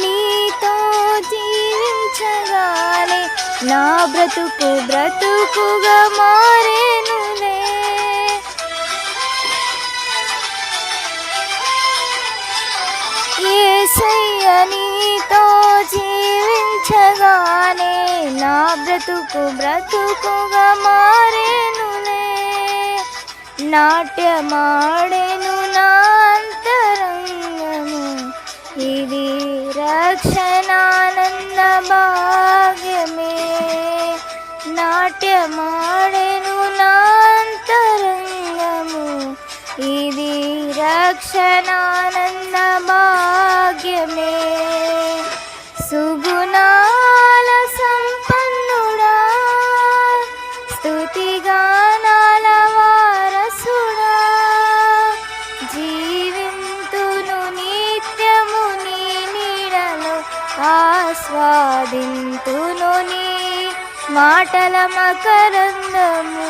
నీతో జీవించగానే నా బ్రతుకు బ్రతుకుగా మారేనులే. యేసయ్య నీతో జీవించగానే నా బ్రతుకు బ్రతుకుగా మారేనులే. నాట్యమాడెను నా అంతరంగము, ఇది రక్షణానంద భాగ్యమే. నాట్యమాడెను నా అంతరంగము, ఇది రక్షణానంద భాగ్యమే. సుగుణాల సంపన్నుడా, స్తుతిగానాల వారసుడా, జీవింతును నిత్యము నీ నీడలో, ఆస్వాదింతును నీ మాటల మకరందము.